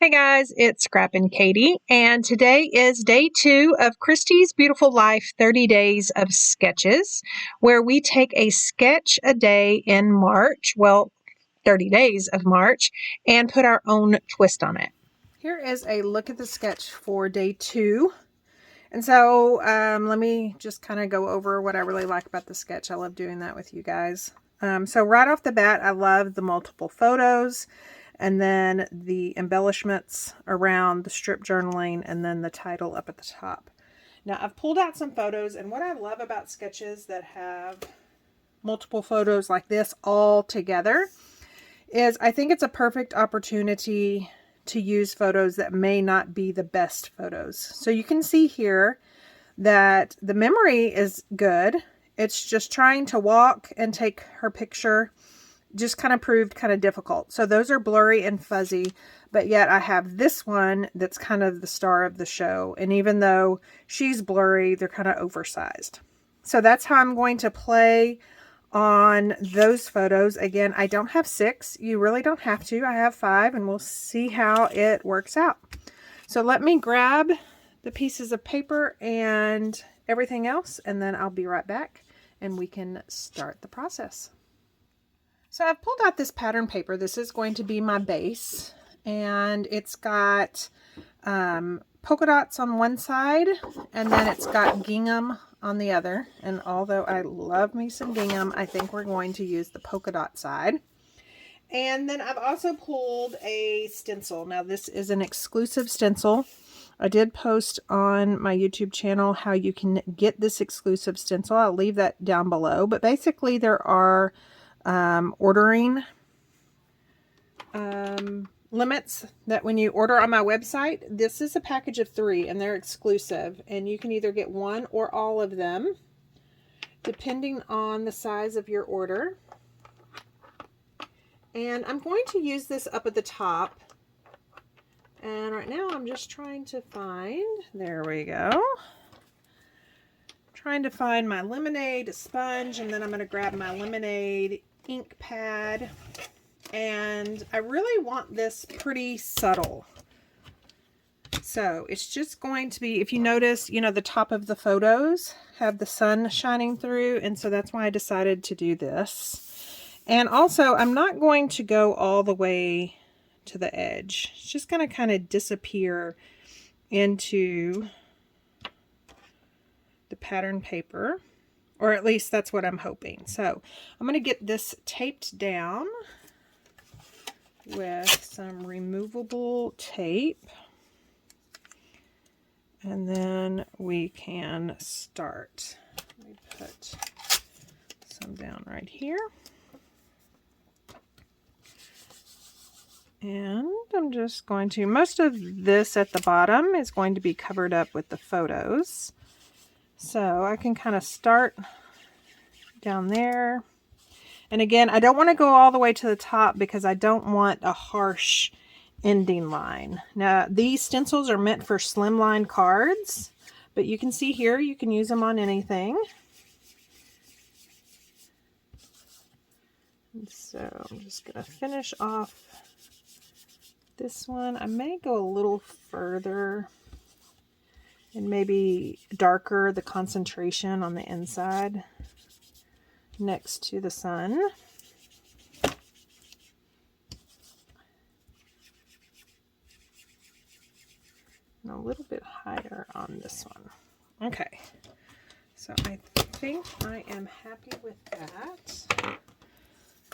Hey guys, it's Scrappinkaty, and today is day 2 of Christy's Beautiful Life 30 Days of Sketches, where we take a sketch a day in March, 30 days of March, and put our own twist on it. Here is a look at the sketch for day 2. And so let me just kind of go over what I really like about the sketch. I love doing that with you guys. So right off the bat, I love the multiple photos, and then the embellishments around the strip journaling, and then the title up at the top. Now I've pulled out some photos, and what I love about sketches that have multiple photos like this all together is I think it's a perfect opportunity to use photos that may not be the best photos. So you can see here that the memory is good. It's just trying to walk and take her picture just kind of proved kind of difficult. So those are blurry and fuzzy, but yet I have this one that's kind of the star of the show. And even though she's blurry, they're kind of oversized. So that's how I'm going to play on those photos. Again, I don't have 6. You really don't have to. I have 5, and we'll see how it works out. So let me grab the pieces of paper and everything else, and then I'll be right back and we can start the process. So I've pulled out this pattern paper. This is going to be my base, and it's got polka dots on one side, and then it's got gingham on the other. And although I love me some gingham, I think we're going to use the polka dot side. And then I've also pulled a stencil. Now this is an exclusive stencil. I did post on my YouTube channel how you can get this exclusive stencil. I'll leave that down below. But basically there are ordering limits that when you order on my website, this is a package of 3 and they're exclusive, and you can either get one or all of them depending on the size of your order. And I'm going to use this up at the top, and right now I'm just trying to find, there we go, trying to find my lemonade sponge, and then I'm going to grab my lemonade ink pad, and I really want this pretty subtle. So it's just going to be, if you notice, you know, the top of the photos have the sun shining through, and so that's why I decided to do this. And also I'm not going to go all the way to the edge. It's just going to kind of disappear into the pattern paper. Or at least that's what I'm hoping. So I'm going to get this taped down with some removable tape. And then we can start. Let me put some down right here. And I'm just going to, most of this at the bottom is going to be covered up with the photos. So I can kind of start down there. And again, I don't want to go all the way to the top because I don't want a harsh ending line. Now, these stencils are meant for slimline cards, but you can see here, you can use them on anything. And so I'm just going to finish off this one. I may go a little further and maybe darker the concentration on the inside next to the sun. And a little bit higher on this one. Okay, so I think I am happy with that.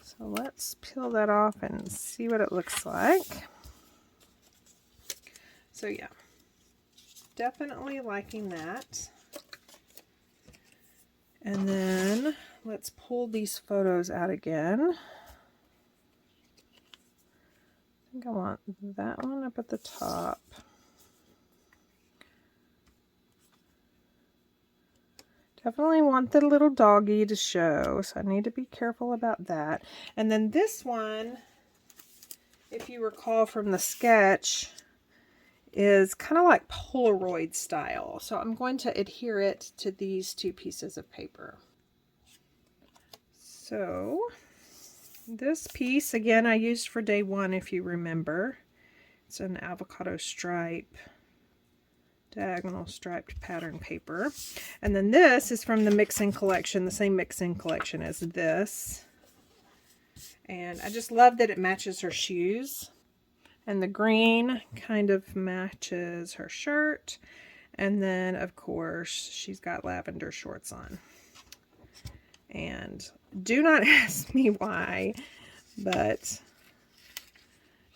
So let's peel that off and see what it looks like. So yeah. Definitely liking that. And then let's pull these photos out again. I think I want that one up at the top. Definitely want the little doggy to show, so I need to be careful about that. And then this one, if you recall from the sketch, is kind of like Polaroid style. So I'm going to adhere it to these 2 pieces of paper. So this piece, again, I used for day 1, if you remember. It's an avocado stripe, diagonal striped pattern paper. And then this is from the mix-in collection, the same mix-in collection as this. And I just love that it matches her shoes. And the green kind of matches her shirt. And then, of course, she's got lavender shorts on. And do not ask me why, but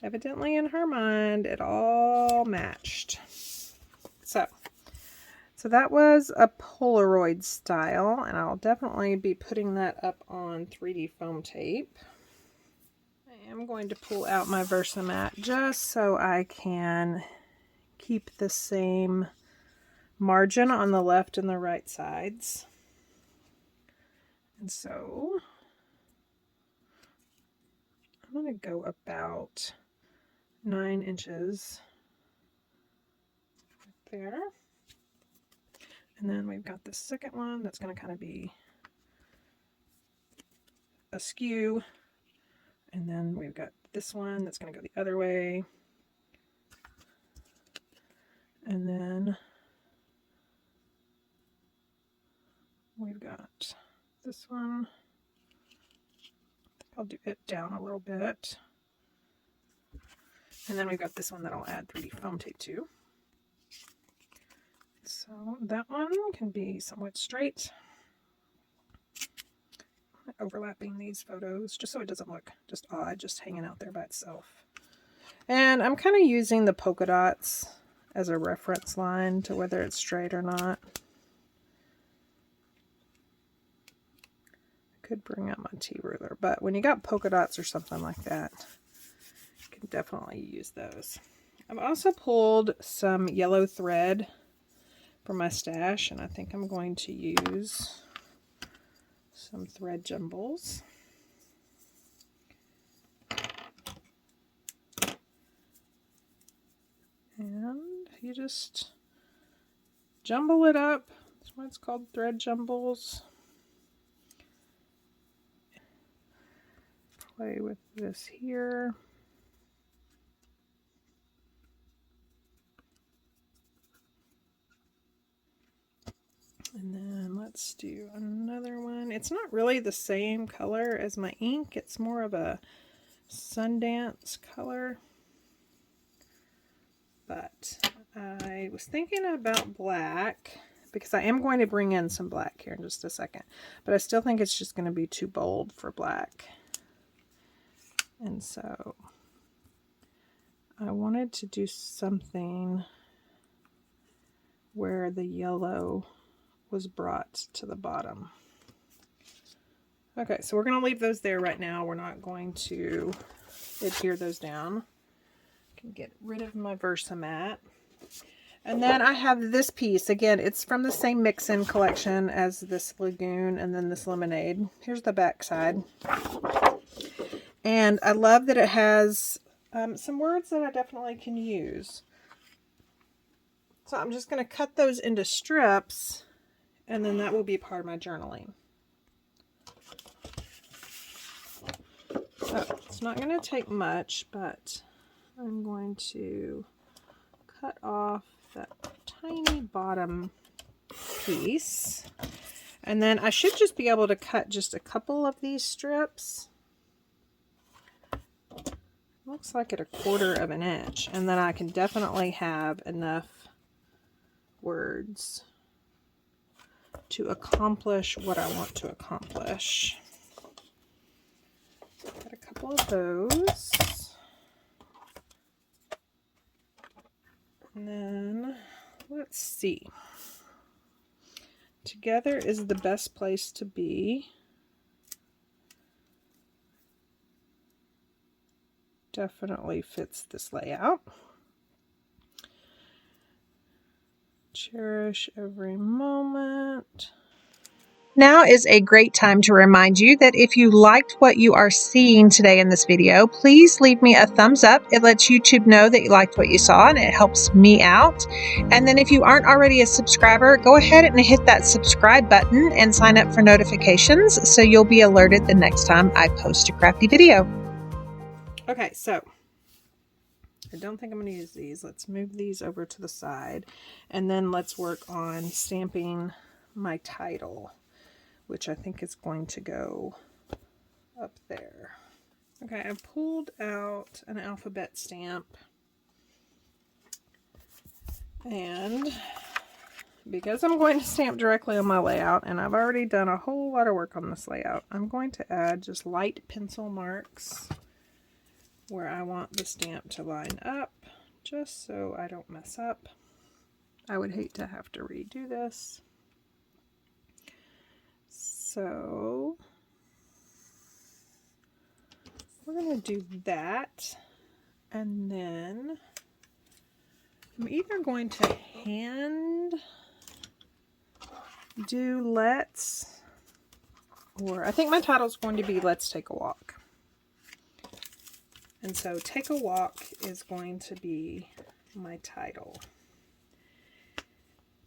evidently in her mind, it all matched. So that was a Polaroid style, and I'll definitely be putting that up on 3D foam tape. I am going to pull out my Versamat just so I can keep the same margin on the left and the right sides. And so I'm going to go about 9 inches right there. And then we've got the second one that's going to kind of be askew. And then we've got this one that's going to go the other way. And then we've got this one. I'll do it down a little bit. And then we've got this one that I'll add 3D foam tape to. So that one can be somewhat straight. Overlapping these photos just so it doesn't look just odd, just hanging out there by itself. And I'm kind of using the polka dots as a reference line to whether it's straight or not. I could bring out my T-ruler, but when you got polka dots or something like that, you can definitely use those. I've also pulled some yellow thread for my stash, and I think I'm going to use some thread jumbles. And you just jumble it up. That's why it's called thread jumbles. Play with this here. And then let's do another one. It's not really the same color as my ink. It's more of a Sundance color. But I was thinking about black because I am going to bring in some black here in just a second. But I still think it's just going to be too bold for black. And so I wanted to do something where the yellow was brought to the bottom. Okay, so we're going to leave those there right now. We're not going to adhere those down. I can get rid of my Versamat. And then I have this piece. Again, it's from the same mix-in collection as this Lagoon and then this Lemonade. Here's the back side. And I love that it has some words that I definitely can use. So I'm just going to cut those into strips, and then that will be part of my journaling. So it's not going to take much, but I'm going to cut off that tiny bottom piece. And then I should just be able to cut just a couple of these strips. Looks like at 1/4 of an inch. And then I can definitely have enough words to accomplish what I want to accomplish. Got a couple of those. And then, let's see. Together is the best place to be. Definitely fits this layout. Cherish every moment. Now is a great time to remind you that if you liked what you are seeing today in this video, please leave me a thumbs up. It lets YouTube know that you liked what you saw and it helps me out. And then if you aren't already a subscriber, go ahead and hit that subscribe button and sign up for notifications so you'll be alerted the next time I post a crafty video. Okay, so I don't think I'm going to use these. Let's move these over to the side. And then let's work on stamping my title, which I think is going to go up there. Okay, I've pulled out an alphabet stamp. And because I'm going to stamp directly on my layout, and I've already done a whole lot of work on this layout, I'm going to add just light pencil marks where I want the stamp to line up, just so I don't mess up. I would hate to have to redo this. So we're going to do that, and then I'm either going to hand do let's, or I think my title is going to be Let's Take a Walk. And so Take a Walk is going to be my title.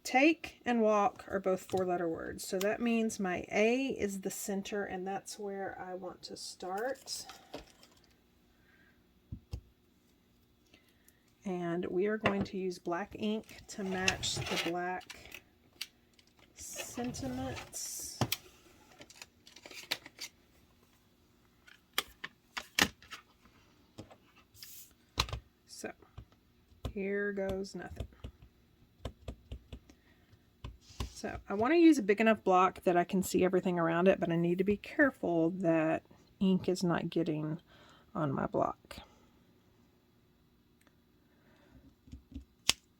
Take and walk are both 4-letter words. So that means my A is the center, and that's where I want to start. And we are going to use black ink to match the black sentiments. So here goes nothing. So I want to use a big enough block that I can see everything around it, but I need to be careful that ink is not getting on my block.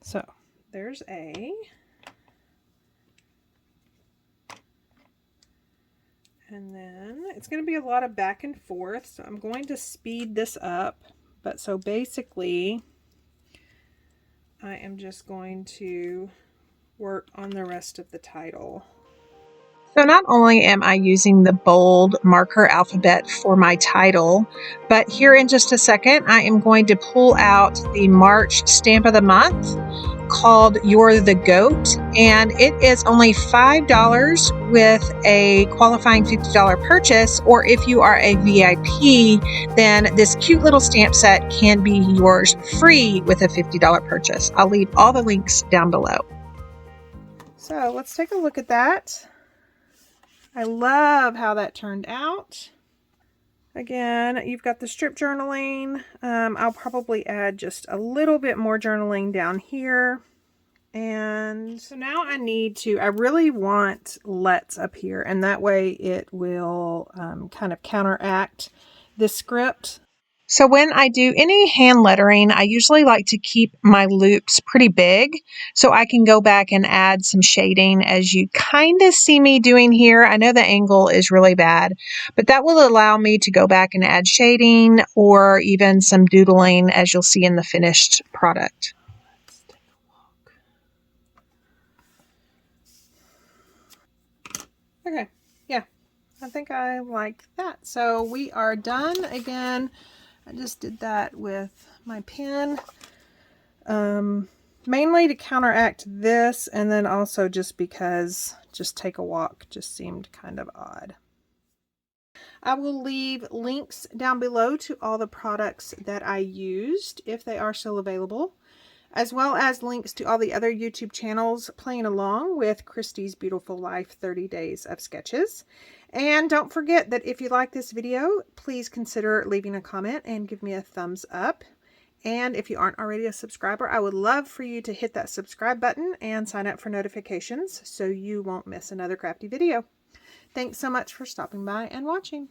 So there's A. And then it's going to be a lot of back and forth, so I'm going to speed this up. But so basically, I am just going to work on the rest of the title. So not only am I using the bold marker alphabet for my title, but here in just a second, I am going to pull out the March stamp of the month called You're the Goat, and it is only $5 with a qualifying $50 purchase, or if you are a VIP, then this cute little stamp set can be yours free with a $50 purchase. I'll leave all the links down below. So let's take a look at that. I love how that turned out. Again, you've got the strip journaling. I'll probably add just a little bit more journaling down here. And so now I really want let's up here, and that way it will kind of counteract this script. So when I do any hand lettering, I usually like to keep my loops pretty big so I can go back and add some shading, as you kind of see me doing here. I know the angle is really bad, but that will allow me to go back and add shading or even some doodling, as you'll see in the finished product. Let's take a walk. Okay, yeah, I think I like that. So we are done. Again, I just did that with my pen, mainly to counteract this, and then also just because just take a walk just seemed kind of odd. I will leave links down below to all the products that I used, if they are still available, as well as links to all the other YouTube channels playing along with Christy's Beautiful Life 30 Days of Sketches. And don't forget that if you like this video, please consider leaving a comment and give me a thumbs up. And if you aren't already a subscriber, I would love for you to hit that subscribe button and sign up for notifications so you won't miss another crafty video. Thanks so much for stopping by and watching.